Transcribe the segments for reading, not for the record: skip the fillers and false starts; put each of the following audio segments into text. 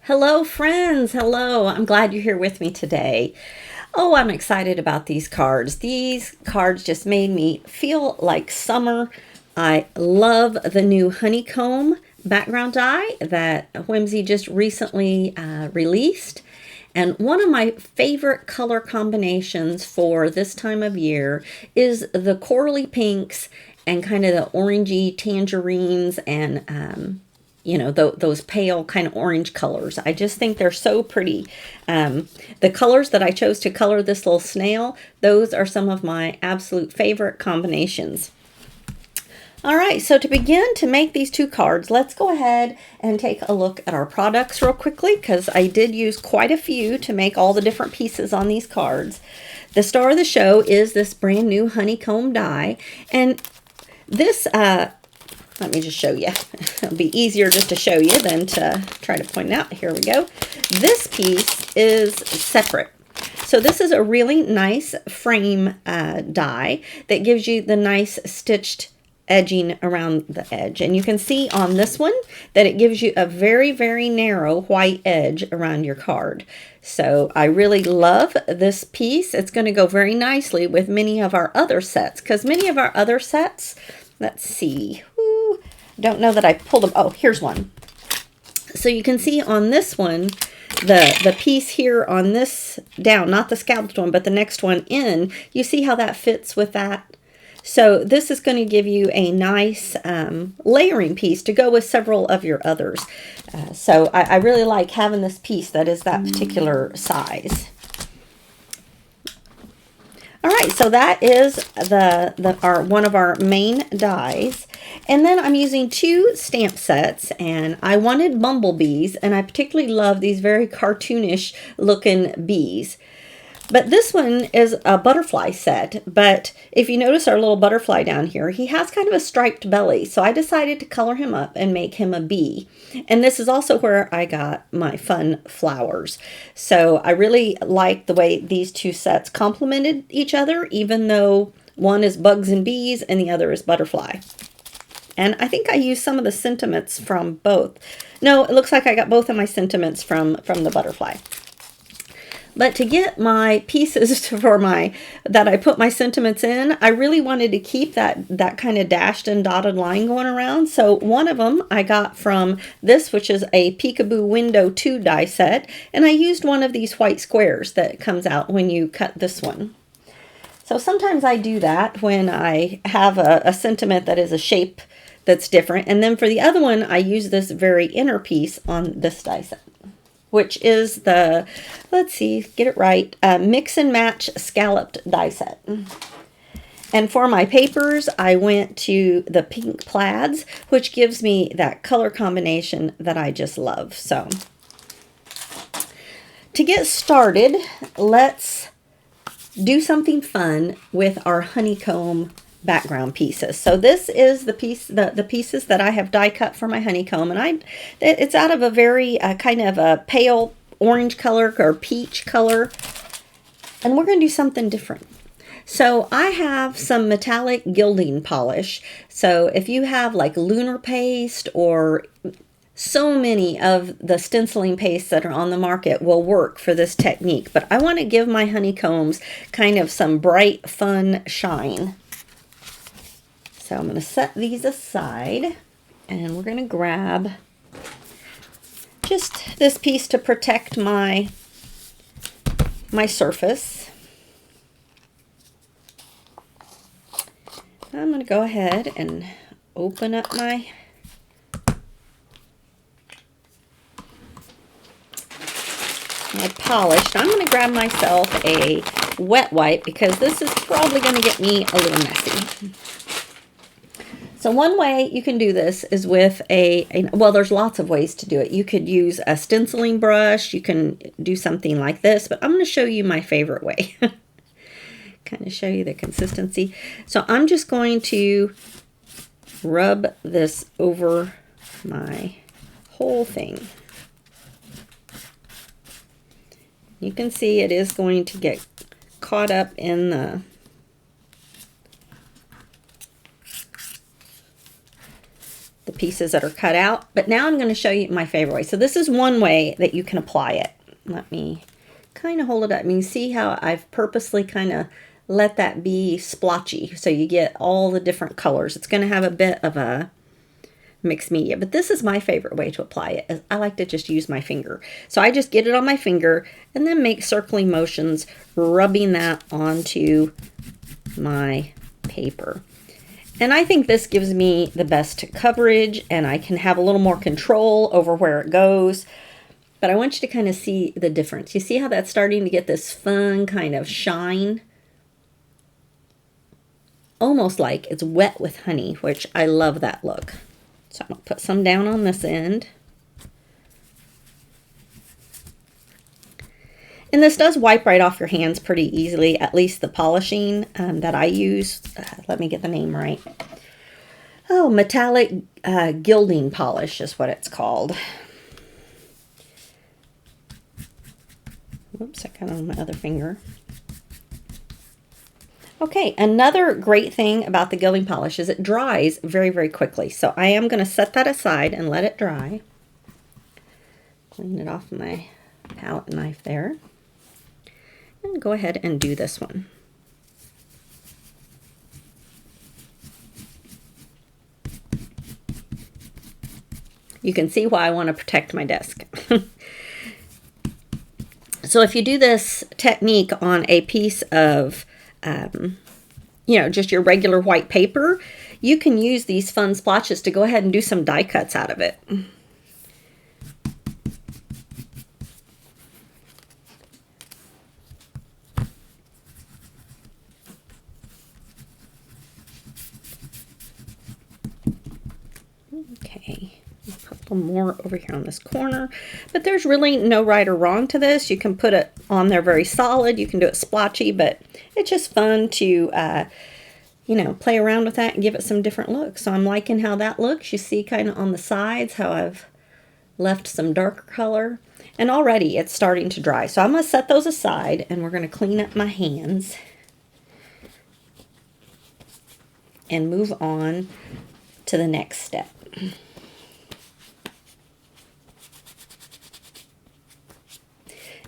Hello, friends. Hello. I'm glad you're here with me today. Oh, I'm excited about these cards. These cards just made me feel like summer. I love the new honeycomb background die that Whimsy just recently released. And one of my favorite color combinations for this time of year is the corally pinks and kind of the orangey tangerines and those pale kind of orange colors. I just think they're so pretty. The colors that I chose to color this little snail, those are some of my absolute favorite combinations. All right, so to begin to make these two cards, let's go ahead and take a look at our products real quickly, because I did use quite a few to make all the different pieces on these cards. The star of the show is this brand new honeycomb die, and this let me just show you. It'll be easier just to show you than to try to point it out. Here we go. This piece is separate. So this is a really nice frame die that gives you the nice stitched edging around the edge. And you can see on this one that it gives you a very, very narrow white edge around your card. So I really love this piece. It's going to go very nicely with many of our other sets, because many of our other sets, let's see. Don't know that I pulled them. Oh, here's one. So you can see on this one, the piece here on this down, not the scalped one, but the next one in, you see how that fits with that? So this is going to give you a nice layering piece to go with several of your others. So I really like having this piece that is that particular size. All right, so that is one of our main dies. And then I'm using two stamp sets, and I wanted bumblebees, and I particularly love these very cartoonish looking bees. But this one is a butterfly set, but if you notice our little butterfly down here, he has kind of a striped belly, so I decided to color him up and make him a bee. And this is also where I got my fun flowers. So I really like the way these two sets complemented each other, even though one is bugs and bees and the other is butterfly. And I think I used some of the sentiments from both. No, it looks like I got both of my sentiments from the butterfly. But to get my pieces that I put my sentiments in, I really wanted to keep that kind of dashed and dotted line going around. So one of them I got from this, which is a Peekaboo Window 2 die set. And I used one of these white squares that comes out when you cut this one. So sometimes I do that when I have a sentiment that is a shape that's different. And then for the other one, I use this very inner piece on this die set, which is the, let's see, get it right, Mix and Match Scalloped die set. And for my papers, I went to the pink plaids, which gives me that color combination that I just love. So to get started, let's do something fun with our honeycomb background pieces. So this is the pieces that I have die cut for my honeycomb, and it's out of a very kind of a pale orange color or peach color, and we're going to do something different. So I have some metallic gilding polish. So if you have like lunar paste, or so many of the stenciling pastes that are on the market will work for this technique, but I want to give my honeycombs kind of some bright, fun shine. So I'm going to set these aside, and we're going to grab just this piece to protect my surface. I'm going to go ahead and open up my polish. I'm going to grab myself a wet wipe, because this is probably going to get me a little messy. So one way you can do this is with well, there's lots of ways to do it. You could use a stenciling brush. You can do something like this, but I'm going to show you my favorite way. Kind of show you the consistency. So I'm just going to rub this over my whole thing. You can see it is going to get caught up in the the pieces that are cut out. But now I'm going to show you my favorite way. So this is one way that you can apply it. Let me kind of hold it up. And you see how I've purposely kind of let that be splotchy so you get all the different colors. It's going to have a bit of a mixed media, but this is my favorite way to apply it. Is I like to just use my finger. So I just get it on my finger and then make circling motions, rubbing that onto my paper. And I think this gives me the best coverage, and I can have a little more control over where it goes. But I want you to kind of see the difference. You see how that's starting to get this fun kind of shine? Almost like it's wet with honey, which I love that look. So I'm going to put some down on this end. And this does wipe right off your hands pretty easily, at least the polishing that I use. Let me get the name right. Oh, metallic gilding polish is what it's called. Oops, I got it on my other finger. Okay, another great thing about the gilding polish is it dries very, very quickly. So I am going to set that aside and let it dry. Clean it off my palette knife there. And go ahead and do this one. You can see why I want to protect my desk. So if you do this technique on a piece of just your regular white paper, you can use these fun splotches to go ahead and do some die cuts out of it. Okay, I'll put a little more over here on this corner, but there's really no right or wrong to this. You can put it on there very solid, you can do it splotchy, but it's just fun to play around with that and give it some different looks. So I'm liking how that looks. You see kind of on the sides how I've left some darker color, and already it's starting to dry. So I'm going to set those aside, and we're going to clean up my hands and move on to the next step.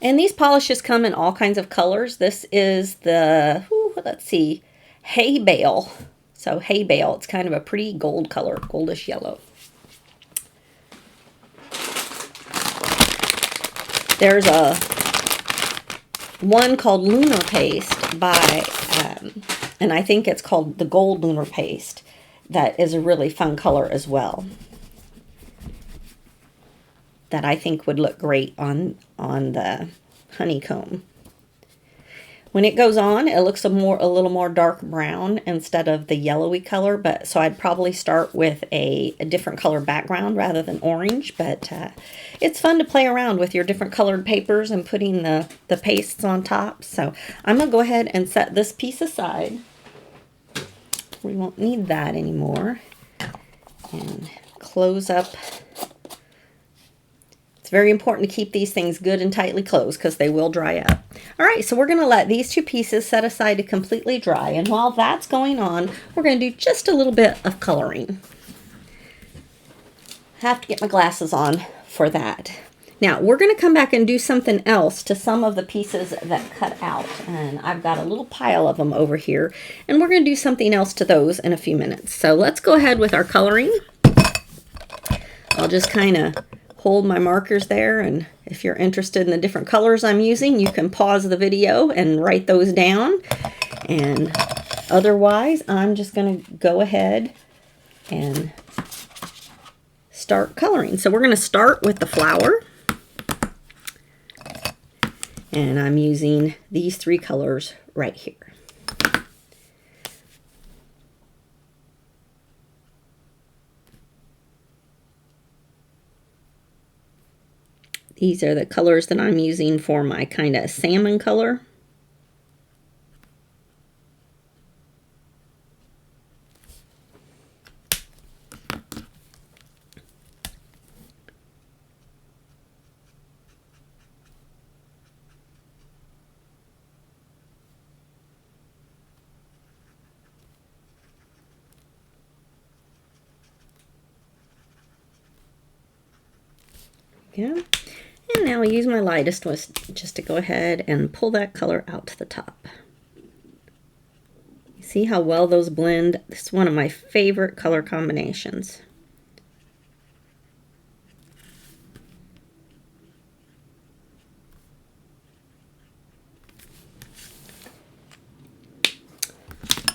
And these polishes come in all kinds of colors. This is the, let's see, hay bale. So hay bale, it's kind of a pretty gold color, goldish yellow. There's a one called Lunar Paste by, and I think it's called the Gold Lunar Paste. That is a really fun color as well. That I think would look great on the honeycomb. When it goes on, it looks a little more dark brown instead of the yellowy color, but so I'd probably start with a different color background rather than orange, but it's fun to play around with your different colored papers and putting the pastes on top. So I'm going to go ahead and set this piece aside. We won't need that anymore. And close up. It's very important to keep these things good and tightly closed because they will dry up. All right, so we're going to let these two pieces set aside to completely dry. And while that's going on, we're going to do just a little bit of coloring. I have to get my glasses on for that. Now, we're going to come back and do something else to some of the pieces that cut out. And I've got a little pile of them over here. And we're going to do something else to those in a few minutes. So let's go ahead with our coloring. I'll just kind of hold my markers there, and if you're interested in the different colors I'm using, you can pause the video and write those down. And otherwise, I'm just going to go ahead and start coloring. So we're going to start with the flower. And I'm using these three colors right here. These are the colors that I'm using for my kind of salmon color. There we go. And now I'll use my lightest twist just to go ahead and pull that color out to the top. You see how well those blend? This is one of my favorite color combinations.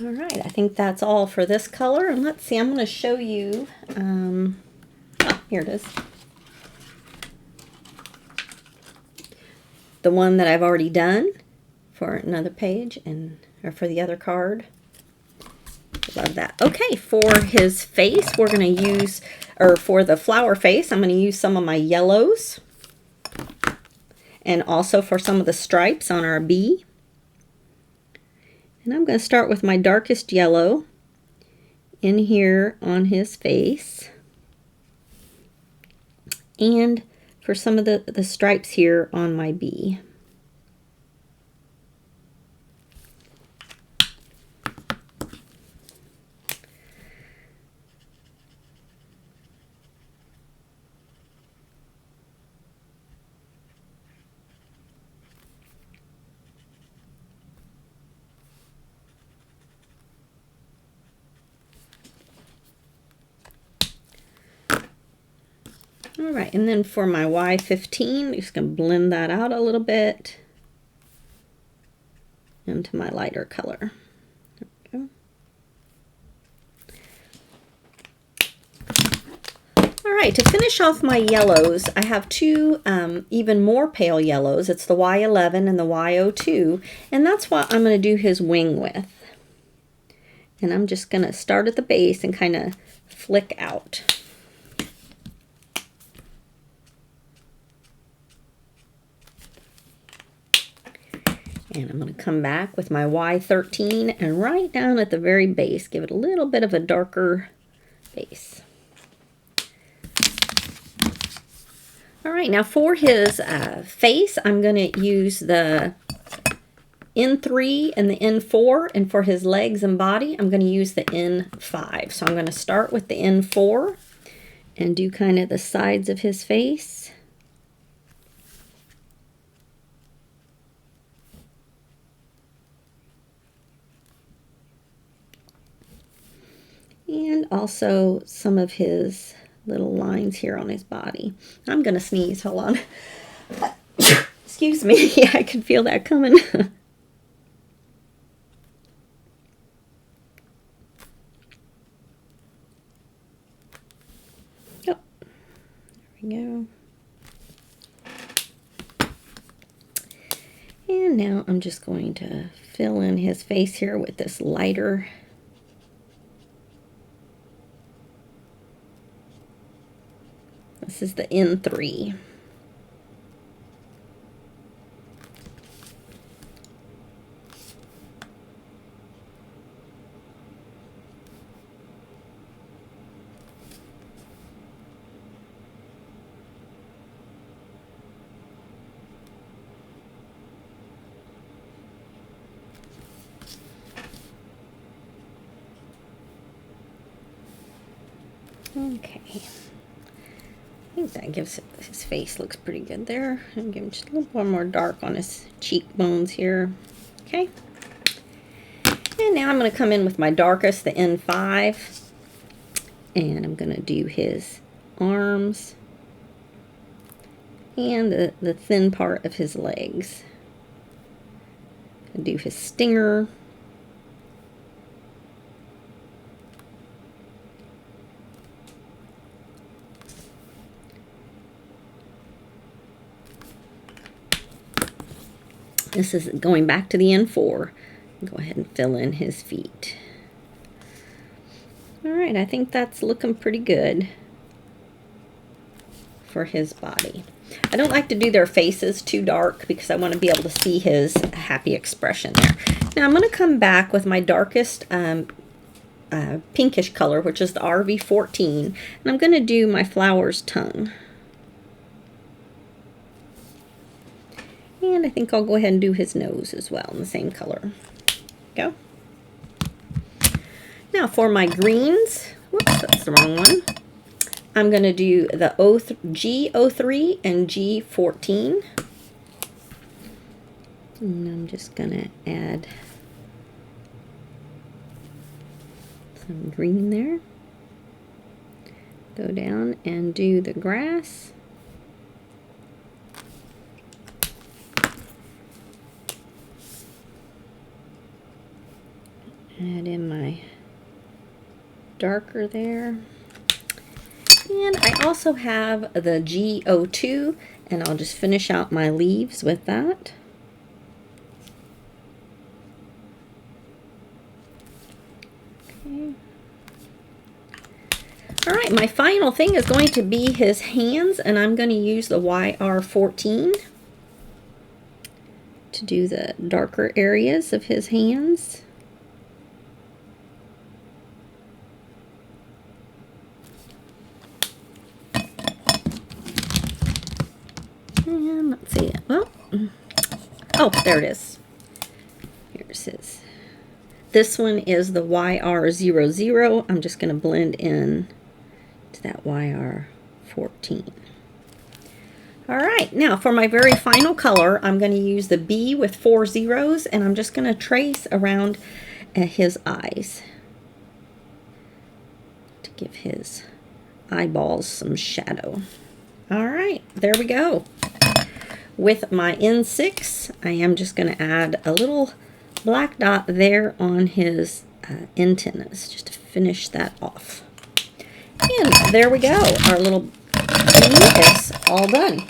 All right, I think that's all for this color. And let's see, I'm going to show you, oh, here it is. The one that I've already done for another page or for the other card. Love that. Okay, for his face, we're going to use, or for the flower face, I'm going to use some of my yellows. And also for some of the stripes on our bee. And I'm going to start with my darkest yellow in here on his face. And for some of the stripes here on my bee. All right, and then for my Y15, I'm just going to blend that out a little bit into my lighter color. There we go. All right, to finish off my yellows, I have two even more pale yellows. It's the Y11 and the Y02, and that's what I'm going to do his wing with. And I'm just going to start at the base and kind of flick out. And I'm going to come back with my Y13 and right down at the very base, give it a little bit of a darker base. All right, now for his face, I'm going to use the N3 and the N4, and for his legs and body, I'm going to use the N5. So I'm going to start with the N4 and do kind of the sides of his face. And also some of his little lines here on his body. I'm going to sneeze. Hold on. Excuse me. Yeah, I can feel that coming. Oh, there we go. And now I'm just going to fill in his face here with this lighter. This is the N3. Okay. I think that gives his face looks pretty good there. I'm giving just a little more dark on his cheekbones here. Okay. And now I'm going to come in with my darkest, the N5. And I'm going to do his arms and the thin part of his legs. I'll do his stinger. This is going back to the N4. Go ahead and fill in his feet. All right, I think that's looking pretty good for his body. I don't like to do their faces too dark because I want to be able to see his happy expression there. Now I'm going to come back with my darkest pinkish color, which is the RV14, and I'm going to do my flower's tongue. And I think I'll go ahead and do his nose as well in the same color. Go. Now for my greens, whoops, that's the wrong one. I'm going to do the G03 and G14. And I'm just going to add some green there. Go down and do the grass. Add in my darker there. And I also have the G02, and I'll just finish out my leaves with that. Okay. All right, my final thing is going to be his hands, and I'm going to use the YR14 to do the darker areas of his hands. And let's see. Well, oh, there it is. Here's his. This one is the YR00. I'm just going to blend in to that YR14. All right, now for my very final color, I'm going to use the B with 4 zeros, and I'm just going to trace around his eyes to give his eyeballs some shadow. All right, there we go. With my N6, I am just going to add a little black dot there on his antennas, just to finish that off. And there we go. Our little bee is all done.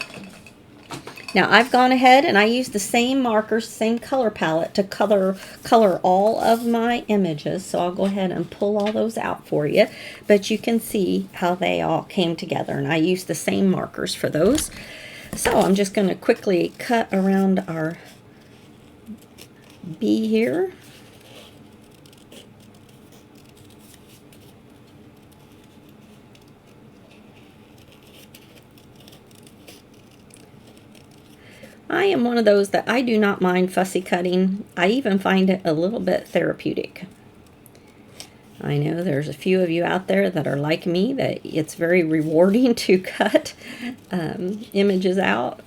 Now I've gone ahead and I used the same markers, same color palette to color all of my images. So I'll go ahead and pull all those out for you. But you can see how they all came together. And I used the same markers for those. So I'm just going to quickly cut around our bee here. I am one of those that I do not mind fussy cutting. I even find it a little bit therapeutic. I know there's a few of you out there that are like me, that it's very rewarding to cut images out.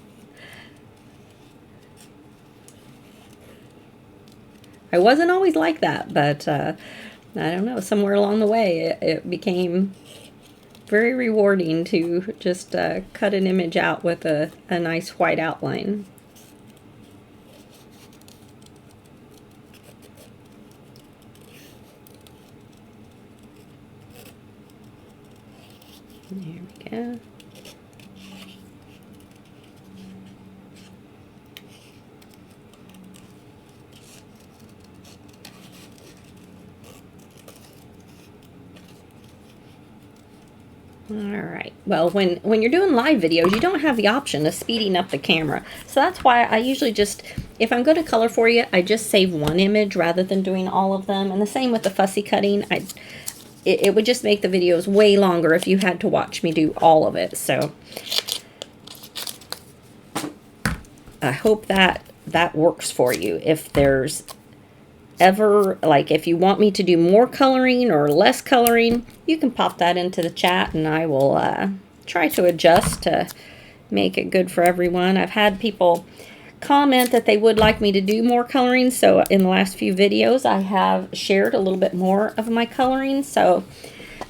I wasn't always like that, but I don't know, somewhere along the way it became very rewarding to just cut an image out with a nice white outline. There we go. All right. Well, when you're doing live videos, you don't have the option of speeding up the camera. So that's why I usually just, if I'm going to color for you, I just save one image rather than doing all of them. And the same with the fussy cutting. It would just make the videos way longer if you had to watch me do all of it. So I hope that works for you. If there's ever, like, if you want me to do more coloring or less coloring, you can pop that into the chat and I will try to adjust to make it good for everyone. I've had people comment that they would like me to do more coloring, so in the last few videos I have shared a little bit more of my coloring, so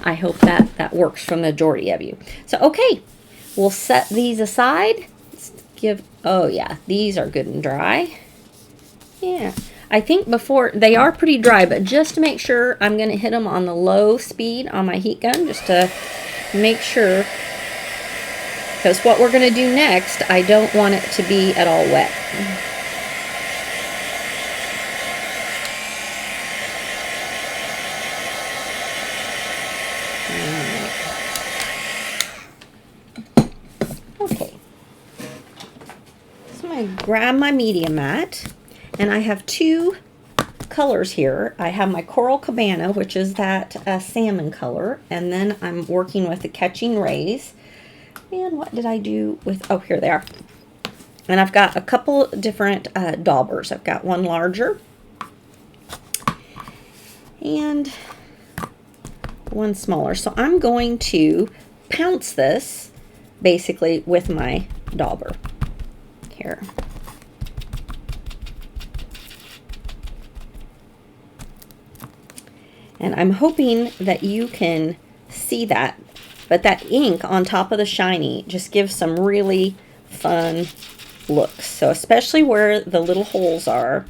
I hope that works for the majority of you. So okay, we'll set these aside. Let's give, oh yeah, these are good and dry. Yeah, I think before, they are pretty dry, but just to make sure, I'm going to hit them on the low speed on my heat gun, just to make sure, because what we're going to do next, I don't want it to be at all wet. Okay, so I'm going to grab my media mat, and I have two colors here. I have my Coral Cabana, which is that salmon color, and then I'm working with the Catching Rays. And what did I do with, oh, here they are. And I've got a couple different daubers. I've got one larger and one smaller. So I'm going to pounce this basically with my dauber here. And I'm hoping that you can see that, but that ink on top of the shiny just gives some really fun looks. So especially where the little holes are,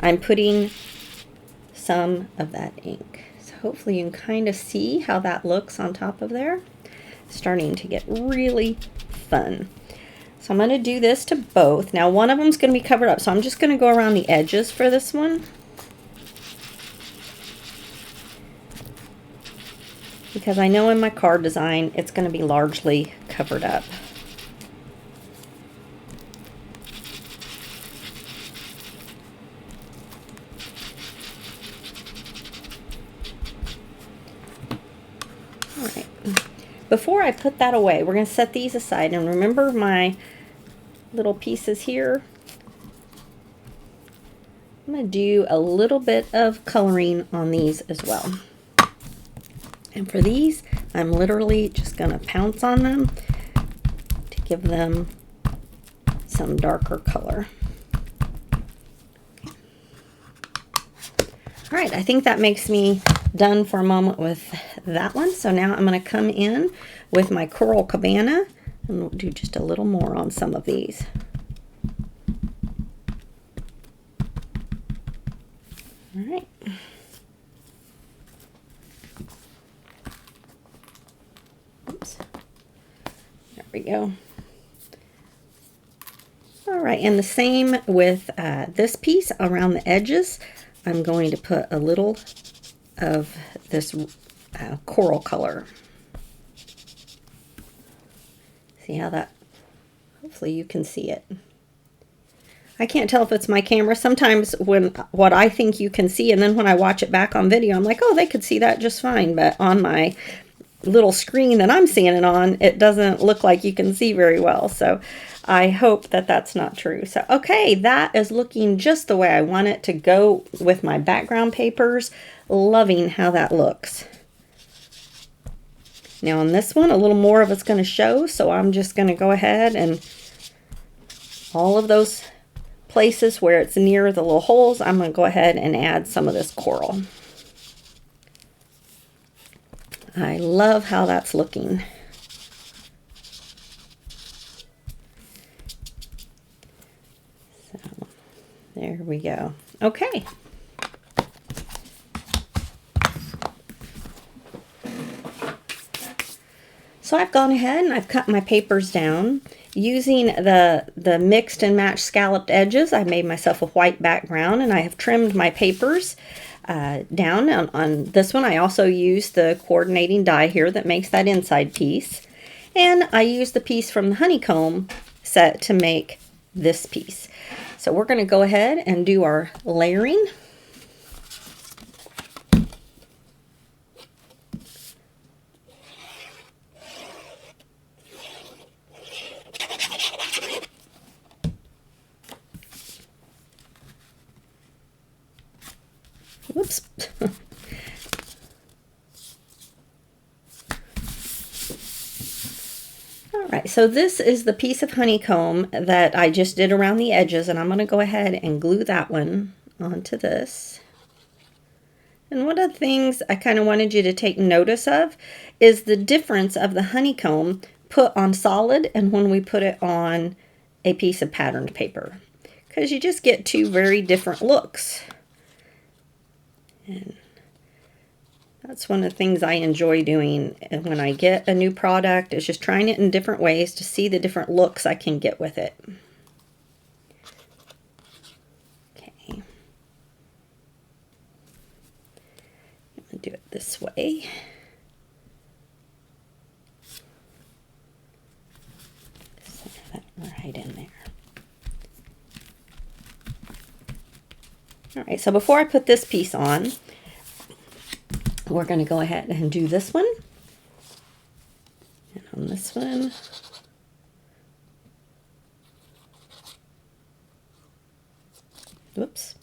I'm putting some of that ink. So hopefully you can kind of see how that looks on top of there. Starting to get really fun. So I'm going to do this to both. Now one of them is going to be covered up, so I'm just going to go around the edges for this one, because I know in my card design it's going to be largely covered up. All right. Before I put that away, we're going to set these aside, and remember my little pieces here. I'm going to do a little bit of coloring on these as well. And for these, I'm literally just going to pounce on them to give them some darker color. Okay. All right, I think that makes me done for a moment with that one. So now I'm going to come in with my Coral Cabana and we'll do just a little more on some of these. All right. Oops. There we go. All right, and the same with this piece around the edges. I'm going to put a little of this coral color. See how that, hopefully you can see it. I can't tell if it's my camera. Sometimes when what I think you can see, and then when I watch it back on video, I'm like, oh, they could see that just fine. But on my little screen that I'm seeing it on, it doesn't look like you can see very well. So I hope that that's not true. So, okay, that is looking just the way I want it to go with my background papers. Loving how that looks. Now on this one, a little more of it's going to show, so I'm just going to go ahead and all of those places where it's near the little holes, I'm going to go ahead and add some of this coral. I love how that's looking. So there we go. Okay. So I've gone ahead and I've cut my papers down. Using the mixed and matched scalloped edges, I made myself a white background and I have trimmed my papers down. On this one, I also used the coordinating die here that makes that inside piece. And I used the piece from the honeycomb set to make this piece. So we're going to go ahead and do our layering. Whoops. All right, so this is the piece of honeycomb that I just did around the edges, and I'm going to go ahead and glue that one onto this. And one of the things I kind of wanted you to take notice of is the difference of the honeycomb put on solid and when we put it on a piece of patterned paper, because you just get two very different looks. And that's one of the things I enjoy doing when I get a new product, is just trying it in different ways to see the different looks I can get with it. Okay. I'm going to do it this way. Set that right in there. All right, so before I put this piece on, we're going to go ahead and do this one. And on this one, whoops.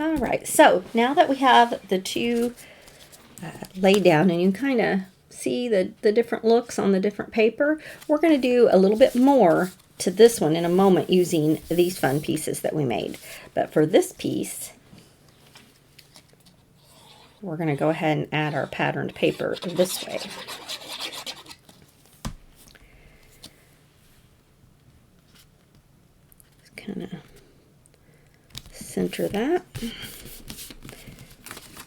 All right, so now that we have the two laid down and you kind of see the different looks on the different paper, we're going to do a little bit more to this one in a moment using these fun pieces that we made. But for this piece, we're going to go ahead and add our patterned paper this way. Just kind of center that.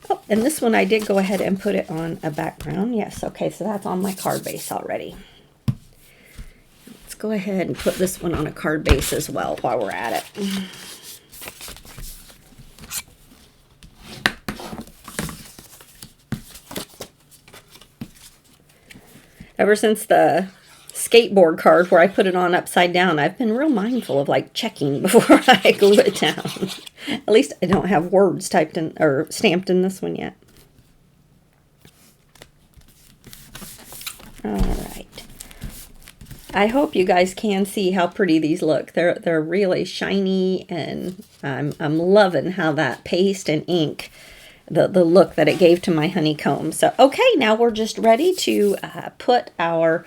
Oh, and this one I did go ahead and put it on a background. Yes, okay, so that's on my card base already. Let's go ahead and put this one on a card base as well while we're at it. Ever since the skateboard card where I put it on upside down, I've been real mindful of like checking before I glue it down. At least I don't have words typed in or stamped in this one yet. All right. I hope you guys can see how pretty these look. They're really shiny, and I'm loving how that paste and ink, the look that it gave to my honeycomb. So, okay, now we're just ready to put our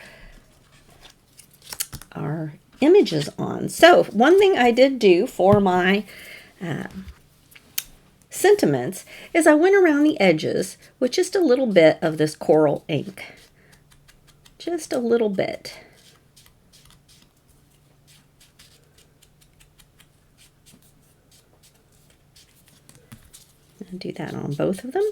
images on. So, one thing I did do for my sentiments is I went around the edges with just a little bit of this coral ink. Just a little bit. I'll do that on both of them.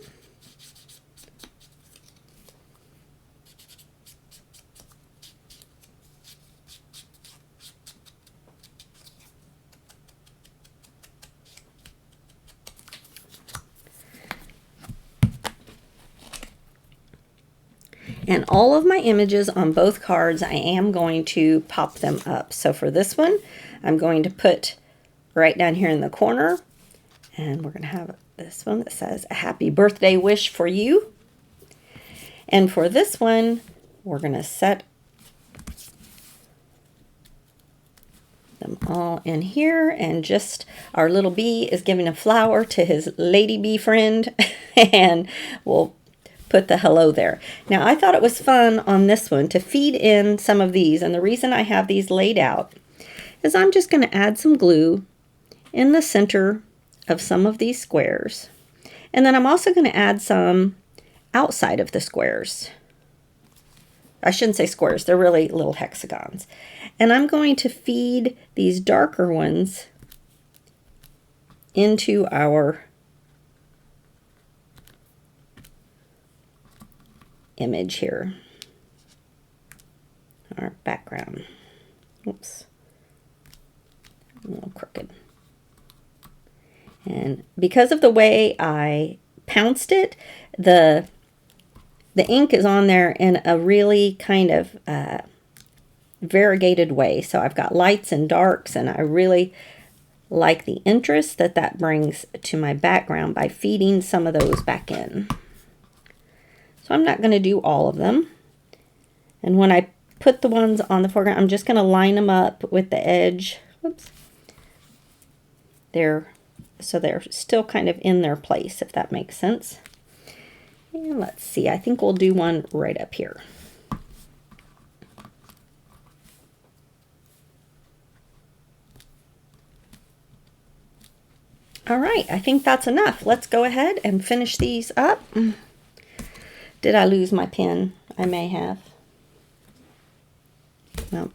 And all of my images on both cards, I am going to pop them up. So for this one, I'm going to put right down here in the corner, and we're going to have this one that says a happy birthday wish for you. And for this one, we're going to set them all in here, and just our little bee is giving a flower to his lady bee friend, and we'll put the hello there. Now, I thought it was fun on this one to feed in some of these, and the reason I have these laid out is I'm just going to add some glue in the center of some of these squares, and then I'm also going to add some outside of the squares. I shouldn't say squares, they're really little hexagons. And I'm going to feed these darker ones into our image here, our background. Oops, a little crooked. And because of the way I pounced it, the ink is on there in a really kind of variegated way. So I've got lights and darks, and I really like the interest that that brings to my background by feeding some of those back in. So I'm not going to do all of them. And when I put the ones on the foreground, I'm just going to line them up with the edge. Whoops. So they're still kind of in their place, if that makes sense. And let's see, I think we'll do one right up here. All right, I think that's enough. Let's go ahead and finish these up. Did I lose my pen? I may have. Nope.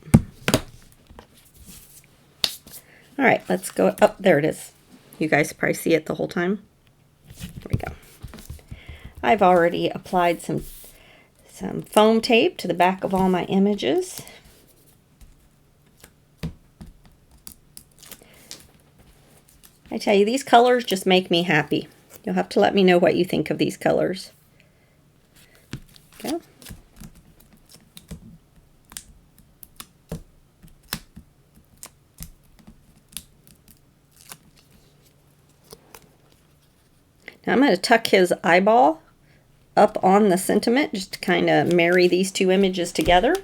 All right, let's go. Oh, there it is. You guys probably see it the whole time. There we go. I've already applied some foam tape to the back of all my images. I tell you, these colors just make me happy. You'll have to let me know what you think of these colors. Okay. Now I'm going to tuck his eyeball up on the sentiment just to kind of marry these two images together.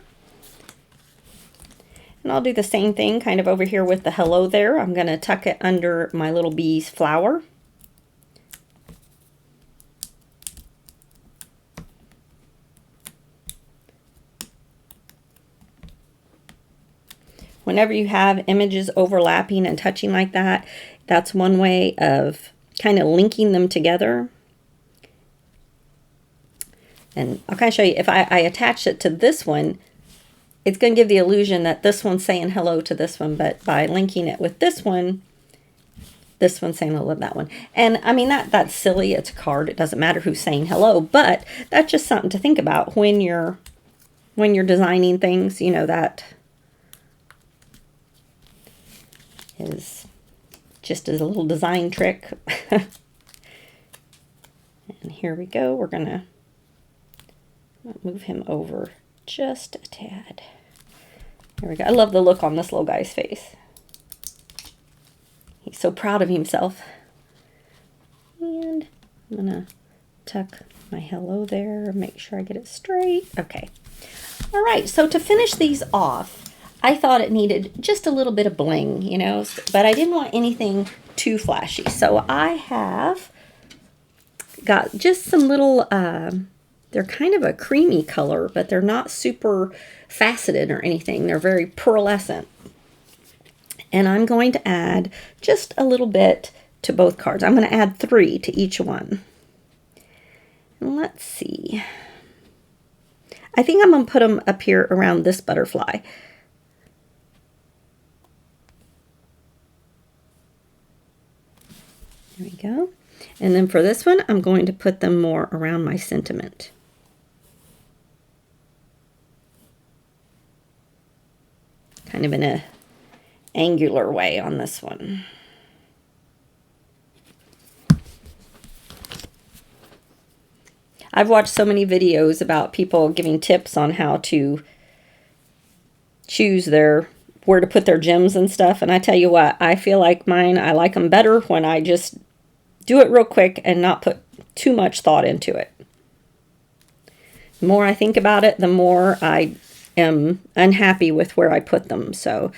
And I'll do the same thing kind of over here with the hello there. I'm going to tuck it under my little bee's flower. Whenever you have images overlapping and touching like that, that's one way of kind of linking them together. And I'll kind of show you, if I attach it to this one, it's going to give the illusion that this one's saying hello to this one, but by linking it with this one's saying hello to that one. And I mean, that's silly. It's a card. It doesn't matter who's saying hello, but that's just something to think about when you're designing things. You know, that is just as a little design trick. And here we go. We're going to move him over just a tad. There we go. I love the look on this little guy's face. He's so proud of himself. And I'm going to tuck my hello there, make sure I get it straight. Okay. All right, so to finish these off, I thought it needed just a little bit of bling, you know, but I didn't want anything too flashy. So I have got just some little, they're kind of a creamy color, but they're not super faceted or anything. They're very pearlescent. And I'm going to add just a little bit to both cards. I'm going to add 3 to each one. And let's see. I think I'm going to put them up here around this butterfly. There we go. And then for this one, I'm going to put them more around my sentiment. Kind of in a angular way on this one. I've watched so many videos about people giving tips on how to choose where to put their gems and stuff. And I tell you what, I feel like mine, I like them better when I just do it real quick and not put too much thought into it. The more I think about it, the more I am unhappy with where I put them. So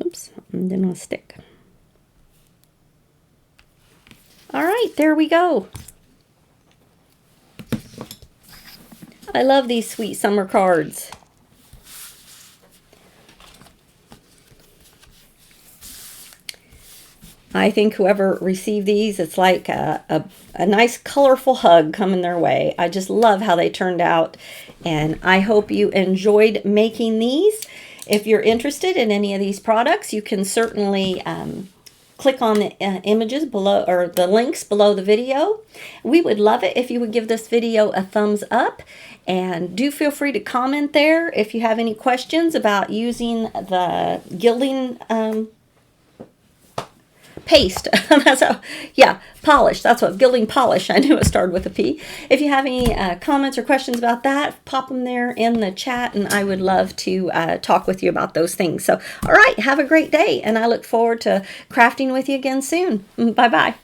oops, didn't want to stick. All right, there we go. I love these sweet summer cards. I think whoever received these, it's like a nice colorful hug coming their way. I just love how they turned out, and I hope you enjoyed making these. If you're interested in any of these products, you can certainly click on the images below, or the links below the video. We would love it if you would give this video a thumbs up, and do feel free to comment there if you have any questions about using the gilding paste. Polish. That's what, gilding polish. I knew it started with a P. If you have any comments or questions about that, pop them there in the chat, and I would love to talk with you about those things. So, all right, have a great day, and I look forward to crafting with you again soon. Bye-bye.